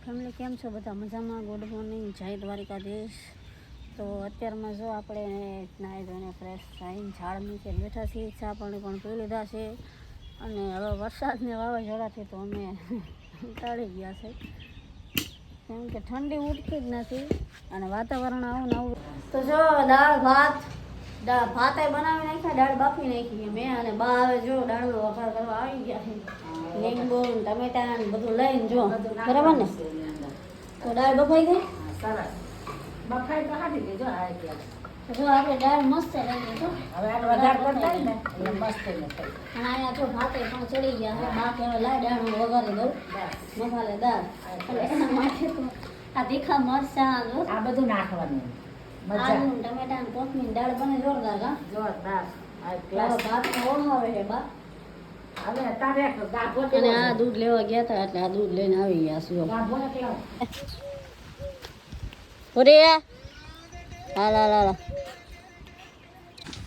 Family કેમ છો બધા મજામાં? ગુડ મોર્નિંગ, જય દ્વારિકાધીશ. તો અત્યારમાં જો આપણે નાહી ધોઈને ફ્રેશ થઈને ઝાડ નીચે બેઠા છીએ, ચા પાણી પણ પી લીધા છે અને હવે વરસાદને વાવાઝોડાથી તો અમે ટાળી ગયા છે કેમ કે ઠંડી ઉઠતી જ નથી અને વાતાવરણ આવું નવું. તો જો દાળ ભાતે બનાવી નાખ્યા, દાળ બાફી નાખી મેં અને બા હવે જો દાળનો વઘાર કરવા આવી ગયા છે. લીંબુ ટમેટા ને બધું લઈને જો બરાબર ને. તો દાળ બફાઈ ગઈ, સરસ બફાઈ તો હાથી ગઈ. જો આપણે દાળ મસ્ત લાગી જો હવે આનો વઘાર કરતા ને એટલે મસ્ત ને થઈ. અને અહીંયા જો ભાતે પણ ચડી ગયા છે. બા કહેવાય લાય દાળ વઘારી દઉં મસાલેદાર, એટલે એના માટે તો આ તીખા મરચાં જો આ બધું નાખવાનું. મજા આલુ ટમેટા ને કોથમીર દાળ બને જોરદાર. હા જોરદાર. ભાત ઓળાવે છે બા. હવે તારે ગાભો અને આ દૂધ લેવા ગયા હતા એટલે આ દૂધ લઈને આવી ગયા છું. ગાભો કેવો ઉરિયા હાલા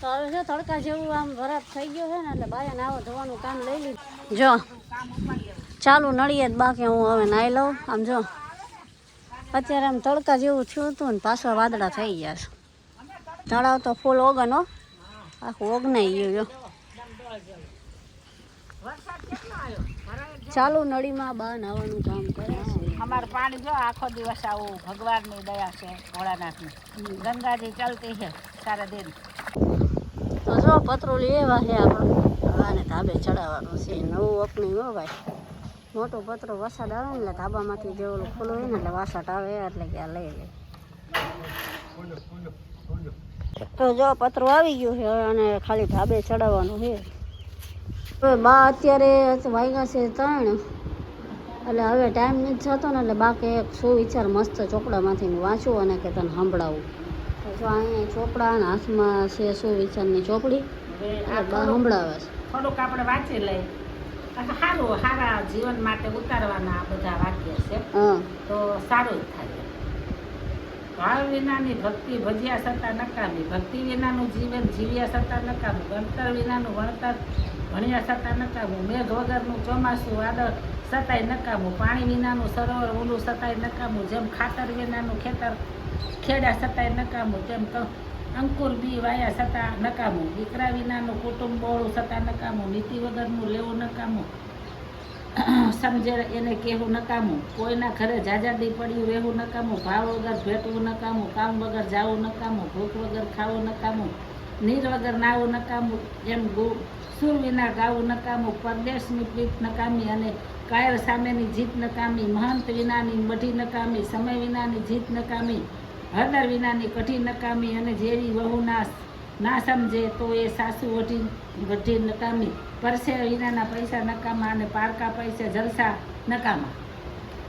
તો હવે જો તડકા જેવું આમ બરફ થઈ ગયો છે ને એટલે બાયા નાવા ધોવાનું કામ લઈ લીધું. જો ચાલુ નળીએ જ બાકી હું હવે નાહી લઉં. આમ જો અત્યારે આમ તડકા જેવું થયું હતું ને પાછા વાદળા થઈ ગયા છે. તળાવ તો ફૂલ ઓગન હો, આખું ઓગનાઈ ગયું. જો ચાલુ નળીમાં બા નાવાનું કામ કરે છે. અમાર પાણી જો આખો દિવસ આવું ભગવાનની દયા છે, ભોળાનાથની. ગંગાજી ચાલતી છે સારા દિન. તો જો પતરોલી એવા છે આપણું આને ધાબે ચડાવવાનું છે. નવું અપણી હો ભાઈ, મોટો પતરો વરસાદ આવે ને એટલે ધાબામાંથી જે ઓલું ખુલ્લું હોય ને એટલે વાસાટ આવે એટલે કે આ લઈ લે. તો જો પતરો આવી ગયું છે અને ખાલી ધાબે ચડાવવાનું છે. હવે બા અત્યારે વાગ્યા છે 3 એટલે હવે ટાઈમ નથી જતો ને એટલે બા કે એક સુવિચાર મસ્ત ચોપડામાંથી વાંચું અને કે તને સંભળાવું. જો અહીંયા ચોપડા અને હાથમાં છે સુવિચારની ચોપડી એટલે બા સંભળાવે છે. થોડુંક આપણે વાંચી લઈ સારું, સારા જીવન માટે ઉતારવાના આ બધા વાક્ય છે હા તો સારું જ થાય. ભાવ વિનાની ભક્તિ ભજ્યા છતાં નકામી, ભક્તિ વિનાનું જીવન જીવ્યા છતાં નકામું, ભણતર વિનાનું ભણતર ભણ્યા છતાં નકામું, મેઘ વગરનું ચોમાસું વાદળ છતાંય નકામું, પાણી વિનાનું સરોવર ઊંડું છતાંય નકામું, જેમ ખાતર વિનાનું ખેતર ખેડ્યા છતાંય નકામું, તેમ અંકુર બી વાયા છતાં નકામું, દીકરા વિનાનું કુટુંબ બોળું છતાં નકામું, નીતિ વગરનું લેવું નકામું, સમજે એને કહેવું નકામું, કોઈના ઘરે જાજાદી પડ્યું રહેવું નકામું, ભાવ વગર ભેટવું નકામું, કામ વગર જાવું નકામું, ભૂખ વગર ખાવું નકામું, નીર વગર નાવું નકામું, એમ સુર વિના ગાવું નકામું, પરદેશની પ્રીત નકામી અને કાયર સામેની જીત નકામી, મહંત વિનાની બઢી નકામી, સમય વિનાની જીત નકામી, હળદર વિનાની કઢી નકામી, અને જેવી વહુ ના સમજે તો એ સાસુ વઢી નકામી, પરસે વિનાના પૈસા નકામા અને પારકા પૈસે જલસા નકામા.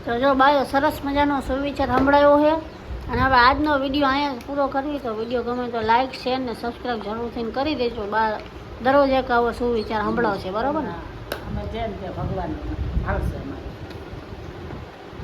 તો જો બાયો સરસ મજાનો સુવિચાર સંભળાયો છે. અને હવે આજનો વિડીયો અહીંયા પૂરો કરવી તો વિડીયો ગમે તો લાઇક શેર ને સબસ્ક્રાઈબ જરૂરથી કરી દેજો. બા દરરોજ એક આવો સુવિચાર સંભળાવશે બરાબર ને. અમે જેમ કે ભગવાન આવશે.